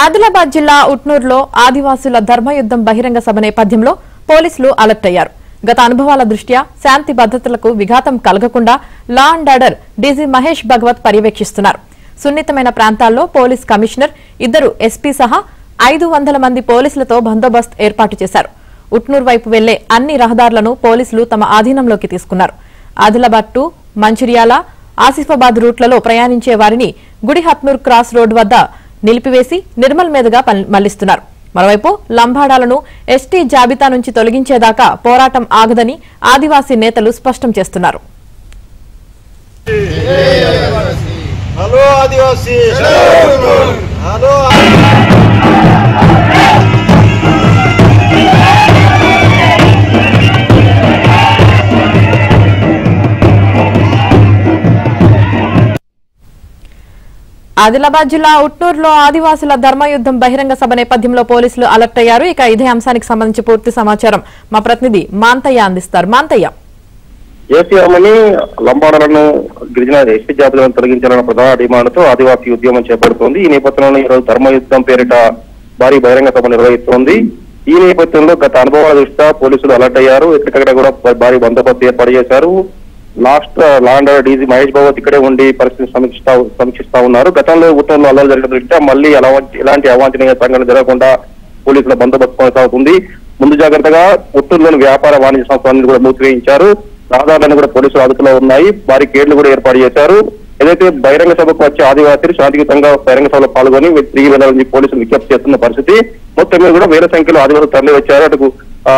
ఆదిలాబాద్ జిల్లా ఉట్నూరులో ఆదివాసుల ధర్మయుద్ధం బహిరంగ సభ నేపథ్యంలో పోలీసులు అలర్ట్ అయ్యారు. గత అనుభవాల దృష్ట్యా శాంతి భద్రతలకు విఘాతం కలగకుండా law and order DG Mahesh Bhagwat పర్యవేక్షిస్తున్నారు. సున్నితమైన ప్రాంతాల్లో పోలీస్ కమిషనర్, 2 ఎస్పీ సహా 500 మంది పోలీసులతో బందోబస్తు ఏర్పాటు చేశారు. ఉట్నూరు వైపు వెళ్లే అన్ని రహదారులను పోలీసులు తమ ఆధీనంలోకి తీసుకున్నారు. ఆదిలాబాద్ టు మంచిర్యాల, ఆసిఫాబాద్ రూట్లలో ప్రయాణించే వారిని గుడిహత్నూర్ క్రాస్ రోడ్ వద్ద నిలిపివేసి నిర్మల్ మీదుగా మళ్లిస్తున్నారు. మరోవైపు లంబాడాలను ఎస్టీ జాబితా నుంచి తొలగించేదాకా పోరాటం ఆగదని ఆదివాసీ నేతలు స్పష్టం చేస్తున్నారు. ఆదిలాబాద్ జిల్లా ఉట్నూరులో ఆదివాసుల ధర్మయుద్ధం బహిరంగ సభ నేపథ్యంలో పోలీసులు అలర్ట్ అయ్యారు. ఇక ఇదే అంశానికి సంబంధించి పూర్తి సమాచారం మా ప్రతినిధి మాంతయ్య అందిస్తారు. మాంతయ్య, ఏసీఎంని లంబాడాలను గిరిజన ఎస్టీ జాబితాలను తొలగించాలన్న ప్రధాన డిమాండ్తో ఆదివాసీ ఉద్యమం చేపడుతోంది. ఈ నేపథ్యంలో ఈరోజు ధర్మయుద్ధం పేరిట భారీ బహిరంగ సభ నిర్వహిస్తోంది. ఈ నేపథ్యంలో గత అనుభవాల దృష్ట్యా పోలీసులు అలర్ట్ అయ్యారు. ఎక్కడికక్కడ కూడా భారీ బందోబస్తు ఏర్పాటు చేశారు. Law and order DG Mahesh Bhagwat ఇక్కడే ఉండి పరిస్థితిని సమీక్షిస్తా ఉన్నారు. గతంలో ఉత్తరంలో అల్లలు జరిగిన దృష్ట్యా మళ్లీ ఎలాంటి అవాంఛనీయ సంఘటనలు జరగకుండా పోలీసుల బందోబస్తు కొనసాగుతుంది. ముందు జాగ్రత్తగా ఉత్తూరులోని వ్యాపార వాణిజ్య సంస్థలన్నీ కూడా మూసివేయించారు. రహదారులను కూడా పోలీసులు అదుపులో ఉన్నాయి. భారీ కేడ్లు కూడా ఏర్పాటు చేశారు. ఏదైతే బహిరంగ సభకు వచ్చే ఆదివాసీలు శాంతియుతంగా బహిరంగ సభలో పాల్గొని తిరిగి వెళ్లాలని పోలీసులు విజ్ఞప్తి చేస్తున్న పరిస్థితి. మొత్తం మీద కూడా వేల సంఖ్యలో ఆదివాసులు తరలి వచ్చారు.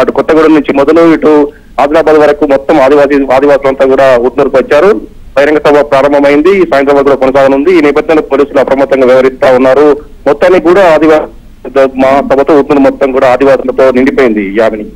అటు కొత్తగూడెం నుంచి మొదలు ఇటు ఆదిలాబాద్ వరకు మొత్తం ఆదివాసులంతా కూడా ఉట్నూరుకు వచ్చారు. బహిరంగ సభ ప్రారంభమైంది. సాయంత్రం కూడా కొనసాగనుంది. ఈ నేపథ్యంలో పోలీసులు అప్రమత్తంగా వ్యవహరిస్తా ఉన్నారు. మొత్తానికి కూడా ఆదివాసీ మహాసభతో ఉట్నూరు మొత్తం కూడా ఆదివాసులతో నిండిపోయింది. యామిని.